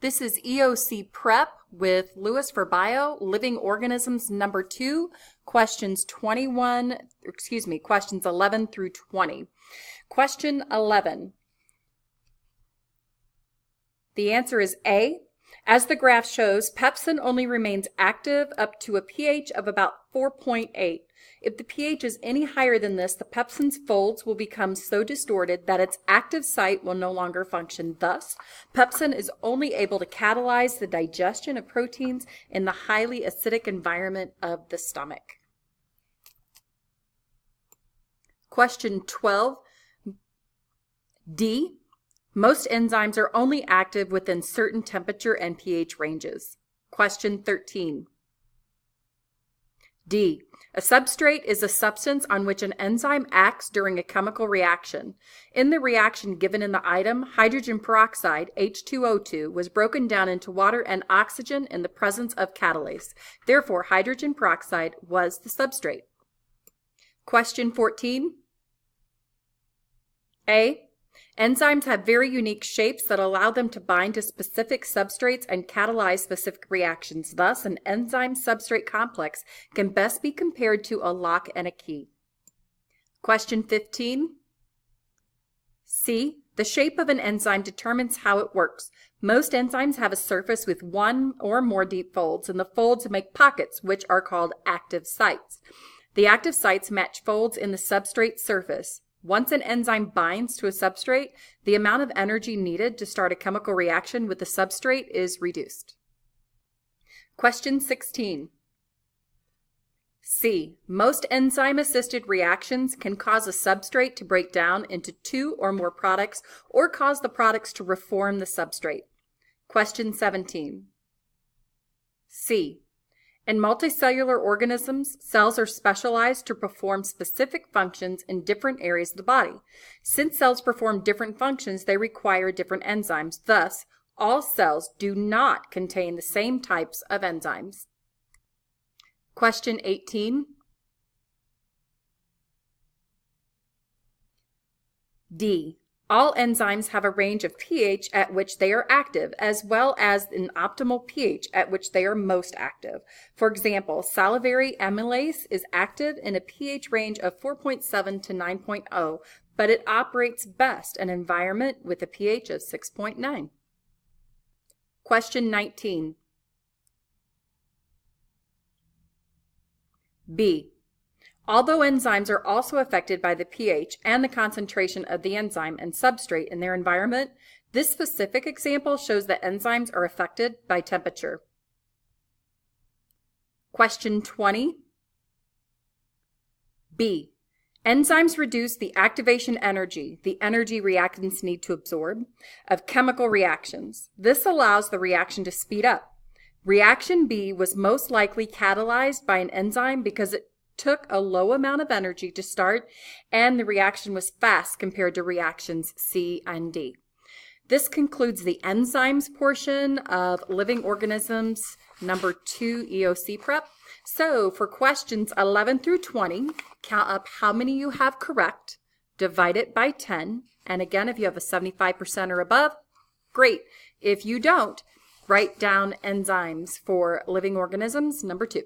This is EOC Prep with Lewis for Bio, Living Organisms number 2, questions 11 through 20. Question 11. The answer is A. As the graph shows, pepsin only remains active up to a pH of about 4.8. If the pH is any higher than this, the pepsin's folds will become so distorted that its active site will no longer function. Thus, pepsin is only able to catalyze the digestion of proteins in the highly acidic environment of the stomach. Question 12. D. Most enzymes are only active within certain temperature and pH ranges. Question 13. D. A substrate is a substance on which an enzyme acts during a chemical reaction. In the reaction given in the item, hydrogen peroxide, H2O2, was broken down into water and oxygen in the presence of catalase. Therefore, hydrogen peroxide was the substrate. Question 14. A. Enzymes have very unique shapes that allow them to bind to specific substrates and catalyze specific reactions. Thus, an enzyme-substrate complex can best be compared to a lock and a key. Question 15. C. The shape of an enzyme determines how it works. Most enzymes have a surface with one or more deep folds, and the folds make pockets, which are called active sites. The active sites match folds in the substrate surface. Once an enzyme binds to a substrate, the amount of energy needed to start a chemical reaction with the substrate is reduced. Question 16. C. Most enzyme-assisted reactions can cause a substrate to break down into two or more products or cause the products to reform the substrate. Question 17. C. In multicellular organisms, cells are specialized to perform specific functions in different areas of the body. Since cells perform different functions, they require different enzymes. Thus, all cells do not contain the same types of enzymes. Question 18. D. All enzymes have a range of pH at which they are active, as well as an optimal pH at which they are most active. For example, salivary amylase is active in a pH range of 4.7 to 9.0, but it operates best in an environment with a pH of 6.9. Question 19. B. Although enzymes are also affected by the pH and the concentration of the enzyme and substrate in their environment, this specific example shows that enzymes are affected by temperature. Question 20. B. Enzymes reduce the activation energy, the energy reactants need to absorb, of chemical reactions. This allows the reaction to speed up. Reaction B was most likely catalyzed by an enzyme because it took a low amount of energy to start, and the reaction was fast compared to reactions C and D. This concludes the enzymes portion of Living Organisms number 2 EOC Prep. So for questions 11 through 20, count up how many you have correct, divide it by 10, and again, if you have a 75% or above, great. If you don't, write down enzymes for Living Organisms number 2.